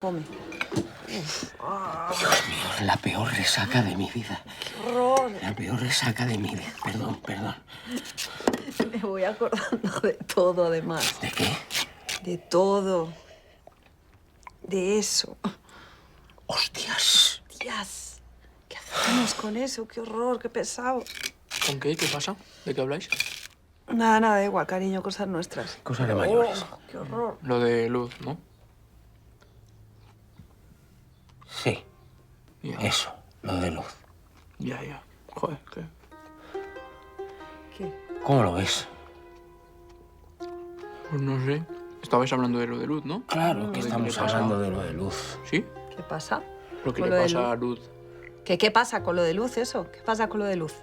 Come. Dios mío, la peor resaca de mi vida. ¡Qué horror! La peor resaca de mi vida. Perdón. Me voy acordando de todo, además. ¿De qué? De todo. De eso. ¡Hostias! Tías, ¿qué hacemos con eso? ¡Qué horror! ¡Qué pesado! ¿Con qué? ¿Qué pasa? ¿De qué habláis? Nada, da igual, cariño, cosas nuestras. Cosas de mayores. Oh, ¡qué horror! Lo de Luz, ¿no? Sí, Ya. eso, lo de Luz. Ya. Joder, ¿qué? ¿Qué? ¿Cómo lo ves? Pues no sé. Estabais hablando de lo de Luz, ¿no? Claro que ¿Qué estamos le pasa? hablando de lo de Luz. ¿Sí? ¿Qué pasa? Lo que Con le lo de pasa a Luz. ¿Qué pasa con lo de Luz, eso? ¿Qué pasa con lo de Luz?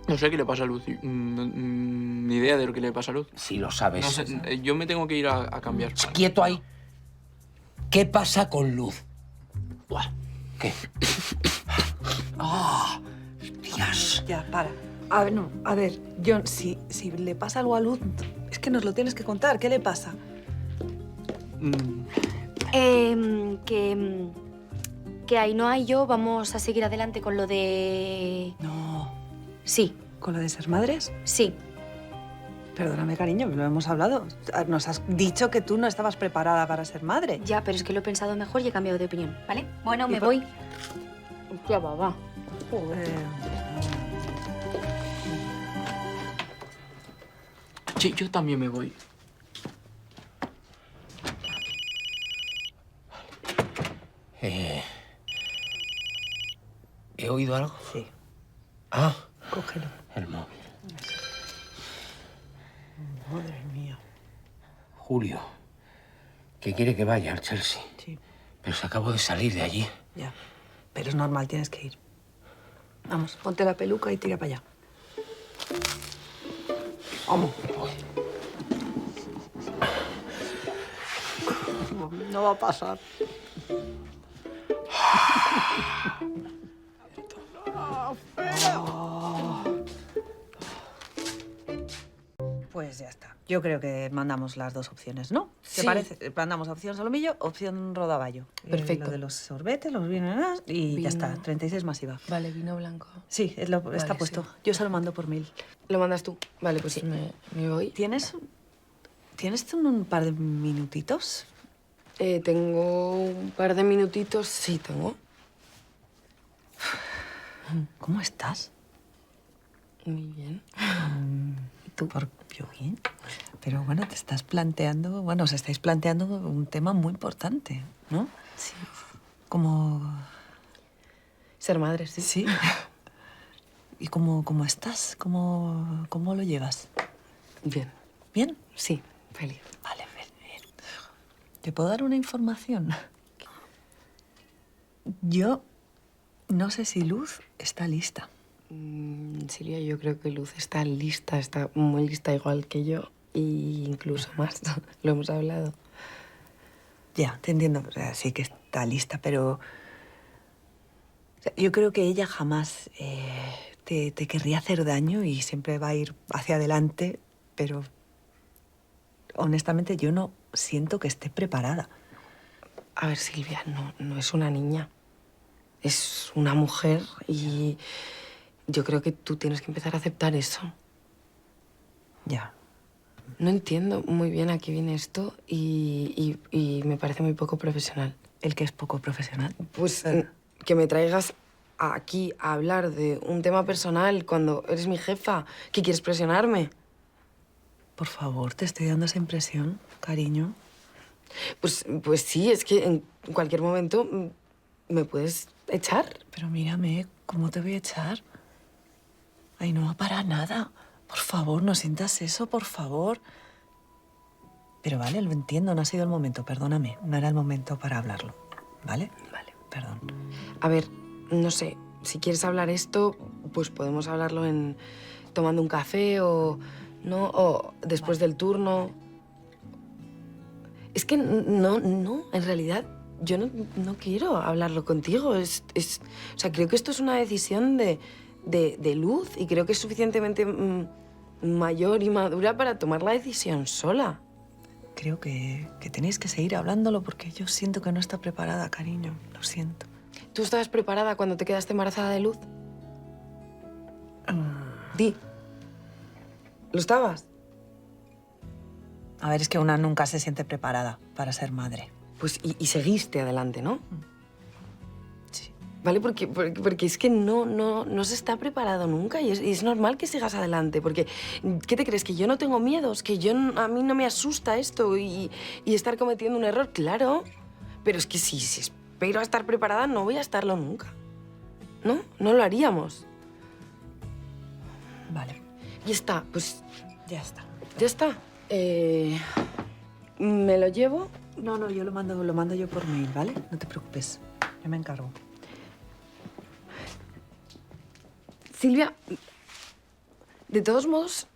No sé qué le pasa a Luz. Ni idea de lo que le pasa a Luz. Si lo sabes. No sé, yo me tengo que ir a cambiar. Quieto ahí. ¿Qué pasa con Luz? Buah. ¿Qué? ¡Ah! ¡Hostias! Ya, para. A ver, no, a ver, John, si le pasa algo a Luz, es que nos lo tienes que contar. ¿Qué le pasa? Que Ainhoa y yo vamos a seguir adelante con lo de... No. Sí, ¿Con lo de ser madres? sí. Perdóname, cariño, lo hemos hablado. Nos has dicho que tú no estabas preparada para ser madre. Ya, pero es que lo he pensado mejor y he cambiado de opinión, ¿vale? Bueno, ¿Y me por- voy. Hostia, babá. Sí, yo también me voy. ¿He oído algo? Sí, Ah, cógelo. el móvil. Madre mía. Julio, que quiere que vaya al Chelsea. Sí, Pero se acabo de salir de allí. ya. Pero es normal, tienes que ir. Vamos, ponte la peluca y tira para allá. Vamos. No va a pasar. Pues ya está. Yo creo que mandamos las dos opciones, ¿no? ¿Te Sí. parece? Mandamos opción solomillo, opción rodaballo. Perfecto. Lo de los sorbetes, los vinos y ya está. Vino. 36 más IVA. Vale, vino blanco. Sí, está Vale, puesto. sí. Yo se lo mando por mail. ¿Lo mandas tú? Vale, pues me voy. ¿Tienes un par de minutitos? Tengo un par de minutitos. Sí, tengo. ¿Cómo estás? Muy bien. ¿Y tú? Yo bien. Pero bueno, te estás planteando, bueno, os estáis planteando un tema muy importante, ¿no? Sí. Como... Ser madre, sí. Sí. ¿Y cómo estás? ¿Cómo lo llevas? Bien. ¿Bien? Sí, feliz. Vale, bien. ¿Te puedo dar una información? Yo no sé si Luz está lista. Silvia, yo creo que Luz está lista, está muy lista igual que yo. Y incluso más. Lo hemos hablado. Ya, te entiendo. O sea, sí que está lista, pero... o sea, yo creo que ella jamás te querría hacer daño y siempre va a ir hacia adelante, pero honestamente yo no siento que esté preparada. A ver, Silvia, no es una niña. Es una mujer y yo creo que tú tienes que empezar a aceptar eso. Ya. No entiendo muy bien a qué viene esto y me parece muy poco profesional. El que es poco profesional. Pues que me traigas aquí a hablar de un tema personal cuando eres mi jefa. ¿Qué quieres presionarme? Por favor, te estoy dando esa impresión, cariño. Pues sí, es que en cualquier momento me puedes echar. Pero mírame, ¿cómo te voy a echar? Ay, no va para nada. Por favor, no sientas eso, por favor. Pero vale, lo entiendo, no ha sido el momento, perdóname. No era el momento para hablarlo, ¿vale? Vale. Perdón. A ver, no sé, si quieres hablar esto, pues podemos hablarlo en tomando un café o no o después del turno. Es que no, en realidad yo no quiero hablarlo contigo. O sea, creo que esto es una decisión de Luz y creo que es suficientemente mayor y madura para tomar la decisión sola. creo que tenéis que seguir hablándolo porque yo siento que no está preparada, cariño. Lo siento. ¿Tú estabas preparada cuando te quedaste embarazada de Luz? Di. ¿Lo estabas? A ver, es que una nunca se siente preparada para ser madre. Pues y seguiste adelante, ¿no? Sí. ¿Vale? Porque es que no se está preparado nunca y es normal que sigas adelante. Porque, ¿qué te crees? ¿Que yo no tengo miedos? ¿Que a mí no me asusta esto y estar cometiendo un error? Claro. Pero es que si espero a estar preparada, no voy a estarlo nunca. ¿No? No lo haríamos. Vale, Y está, pues ya está. ya está. ¿Me lo llevo? No, yo lo mando yo por mail, ¿vale? No te preocupes. Yo me encargo. Silvia, de todos modos,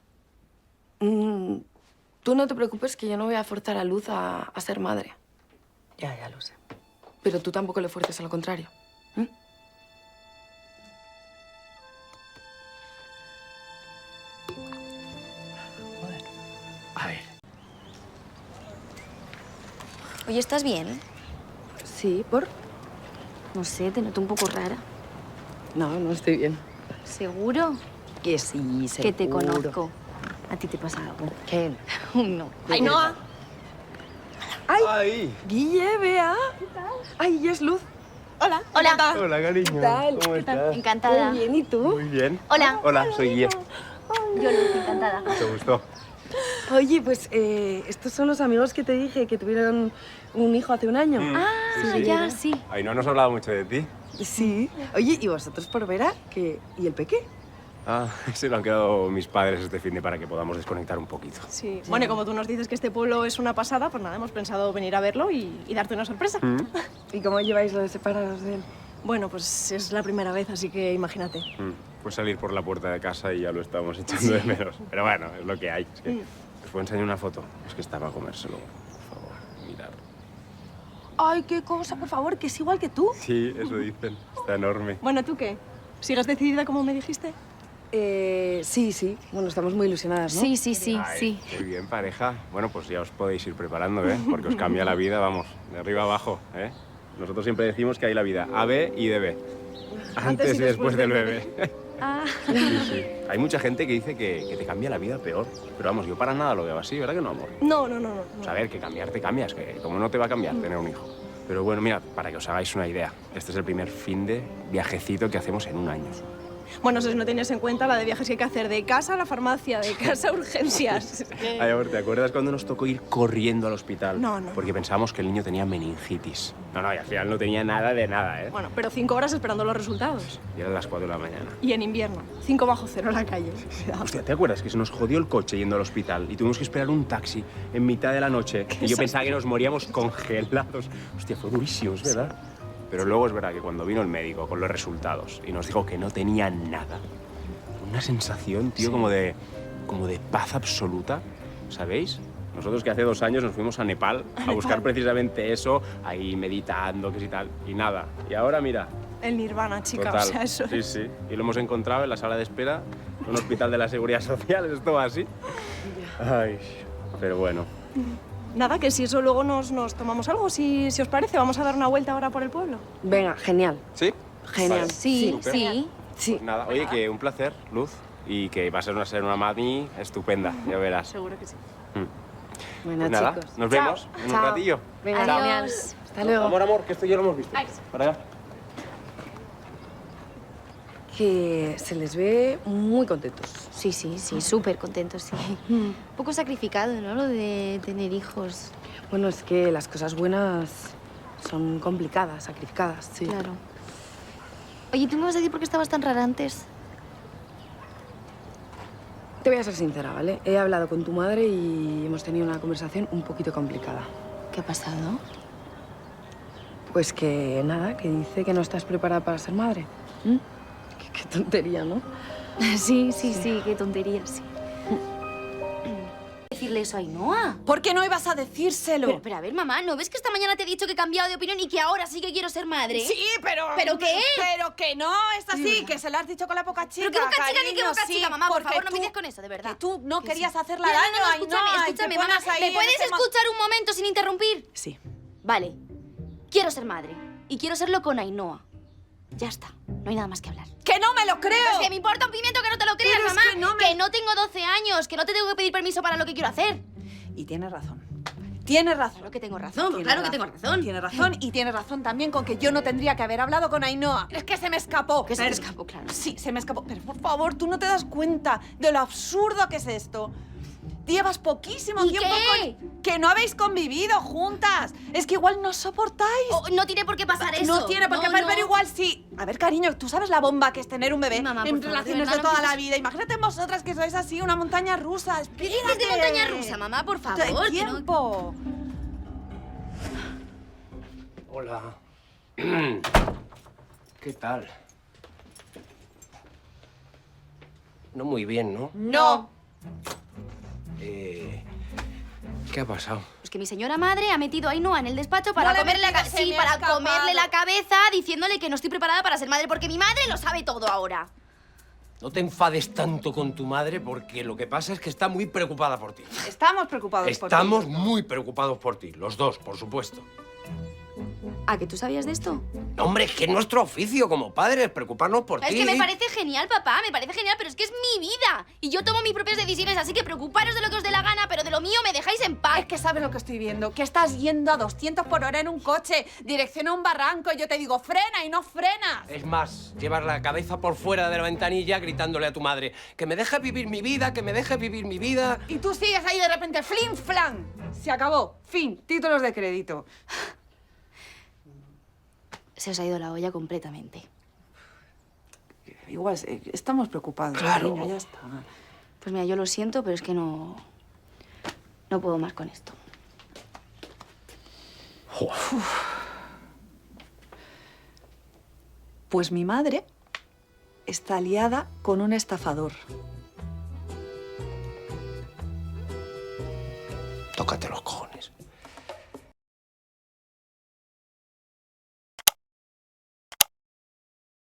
tú no te preocupes que yo no voy a forzar a Luz a ser madre. Ya lo sé. Pero tú tampoco le fuerces a lo contrario. Joder. A ver. Oye, ¿estás bien? Sí, ¿por? No sé, te noto un poco rara. No estoy bien. ¿Seguro? Que sí, seguro. Que te conozco. A ti te pasa algo. ¿Qué? No. ¡Ainhoa! ¡Ay! ¡Ay! ¡Guille, Bea! ¡Ay, ya es Luz! Hola. Hola, cariño. ¿Qué tal? ¿Cómo estás? Encantada. Muy bien, ¿y tú? Muy bien. Hola. Hola, soy Guille. Yo, Luz, encantada. Mucho gusto. Oye, pues estos son los amigos que te dije que tuvieron un hijo hace un año. Ah, Sí, sí. ya, sí. Ay, no nos ha hablado mucho de ti. Sí. Oye, ¿y vosotros por Vera? ¿Y el peque? Ah, se lo han quedado mis padres este fin de para que podamos desconectar un poquito. Sí. Bueno, y como tú nos dices que este pueblo es una pasada, pues nada, hemos pensado venir a verlo y darte una sorpresa. ¿Y cómo lleváis lo de separaros de él? Bueno, pues es la primera vez, así que imagínate. Pues salir por la puerta de casa y ya lo estamos echando de menos. Pero bueno, es lo que hay. Es que os puedo enseñar una foto. Es que estaba a comérselo. Por favor, mirar. Ay, qué cosa, por favor, que es igual que tú. Sí, eso dicen. Está enorme. Bueno, ¿tú qué? ¿Sigues decidida como me dijiste? Sí. Bueno, estamos muy ilusionadas, ¿no? Sí. Ay, qué bien, pareja. Bueno, pues ya os podéis ir preparando, ¿eh? Porque os cambia la vida, vamos, de arriba a abajo, ¿eh? Nosotros siempre decimos que hay la vida AB y DB. Antes y después del bebé. Ah. Sí. Hay mucha gente que dice que te cambia la vida peor. Pero vamos, yo para nada lo veo así, ¿verdad que no, amor? No. O sea, a ver, que cambiar te cambias, que como no te va a cambiar tener un hijo. Pero bueno, mira, para que os hagáis una idea, este es el primer fin de viajecito que hacemos en un año. Bueno, eso si no tienes en cuenta la de viajes que hay que hacer de casa a la farmacia, de casa a urgencias. Es que- Ay, amor, ¿te acuerdas cuando nos tocó ir corriendo al hospital? No. Porque pensábamos que el niño tenía meningitis. No, y al final no tenía nada de nada, ¿eh? Bueno, pero 5 horas esperando los resultados. Y eran las 4 de la mañana. Y en invierno, 5 bajo cero en la calle. Cuidado. Hostia, ¿te acuerdas que se nos jodió el coche yendo al hospital y tuvimos que esperar un taxi en mitad de la noche? Y yo pensaba que nos moríamos congelados. Hostia, fue durísimo, es verdad. Pero luego es verdad que cuando vino el médico con los resultados y nos dijo que no tenía nada, una sensación, tío, como de paz absoluta, ¿sabéis? Nosotros que hace 2 años nos fuimos a Nepal a buscar precisamente eso, ahí meditando, que sí tal, y nada. Y ahora, mira, El nirvana, chica, total. o sea, eso... Sí. Y lo hemos encontrado en la sala de espera, en un hospital de la Seguridad Social, esto va así. Ay, pero bueno. Nada, que si eso luego nos tomamos algo, si os parece, vamos a dar una vuelta ahora por el pueblo. Venga, genial. ¿Sí? Genial. Vale. Sí. Súper. Sí. Pues nada, oye, que un placer, Luz, y que va a ser una mami estupenda, ya verás. Seguro que sí. Bueno, Pues nada, chicos. nos vemos en un Chao. ratillo. Venga, Adiós. hasta luego. Amor, que esto ya lo hemos visto. Para allá. Que se les ve muy contentos. Sí, súper contentos, sí. Un poco sacrificado, ¿no? Lo de tener hijos. Bueno, es que las cosas buenas son complicadas, sacrificadas, sí. Claro. Oye, ¿tú me vas a decir por qué estabas tan rara antes? Te voy a ser sincera, ¿vale? He hablado con tu madre y hemos tenido una conversación un poquito complicada. ¿Qué ha pasado? Pues que nada, que dice que no estás preparada para ser madre. ¿Mm? Qué tontería, ¿no? Sí, qué tontería, sí. decirle eso a Ainhoa. ¿Por qué no ibas a decírselo? Pero a ver, mamá, ¿no ves que esta mañana te he dicho que he cambiado de opinión y que ahora sí que quiero ser madre? Sí, pero... ¿Pero qué? Pero que no, es así, que se lo has dicho con la boca chica, Pero que boca chica ni cariño, que boca sí, chica, mamá, por porque favor, no tú- empieces con eso, de verdad. Que tú no Que querías sí. hacerla Mira, daño, no, Ainhoa, y te escúchame, mamá. pones ahí ¿Me en puedes ese mo- escuchar un momento sin interrumpir? Sí. Vale, quiero ser madre. Y quiero serlo con Ainhoa. Ya está, no hay nada más que hablar. ¡Que no me lo creo! Pues que me importa un pimiento que no te lo creas, Pero es mamá. que no me- Que no tengo 12 años, que no te tengo que pedir permiso para lo que quiero hacer. Y tienes razón. Tienes razón. Claro que tengo razón, Tienes claro que tengo razón. Tienes razón y tienes razón también con que yo no tendría que haber hablado con Ainhoa. Es que se me escapó. Que se te Pero- escapó, claro. Sí, se me escapó. Pero por favor, tú no te das cuenta de lo absurdo que es esto. Llevas poquísimo ¿Y tiempo qué? que no habéis convivido juntas. Es que igual no soportáis. Oh, no tiene por qué pasar eso. No tiene por qué, pero igual sí. A ver, cariño, tú sabes la bomba que es tener un bebé Mamá, por en favor, relaciones de de verdad, toda no la vida. Imagínate vosotras que sois así, una montaña rusa. ¿Qué dices de montaña rusa, mamá? Por favor. ¡Hay que no- tiempo! Hola. ¿Qué tal? No muy bien, ¿no? ¡No! ¿Qué ha pasado? Pues que mi señora madre ha metido a Ainhoa en el despacho para No le comerle la metas, se sí, me ha para escapado. comerle la cabeza diciéndole que no estoy preparada para ser madre porque mi madre lo sabe todo ahora. No te enfades tanto con tu madre porque lo que pasa es que está muy preocupada por ti. Estamos preocupados por ti. Estamos muy preocupados por ti, los dos, por supuesto. ¿Ah, que tú sabías de esto? No, hombre, es que es nuestro oficio como padres preocuparnos por Es ti. que me parece genial, papá, me parece genial, pero es que es mi vida. Y yo tomo mis propias decisiones, así que preocuparos de lo que os dé la gana, pero de lo mío me dejáis en paz. Es que sabes lo que estoy viendo, que estás yendo a 200 por hora en un coche, dirección a un barranco, y yo te digo, frena y no frenas. Es más, llevar la cabeza por fuera de la ventanilla gritándole a tu madre que me deje vivir mi vida, que me deje vivir mi vida. Y tú sigues ahí de repente, flin flan. Se acabó. Fin. Títulos de crédito. Se os ha ido la olla completamente. Igual, estamos preocupados. Claro. Cariño, ya está. Pues mira, yo lo siento, pero es que no puedo más con esto. Pues mi madre está liada con un estafador. Tócate los cojones.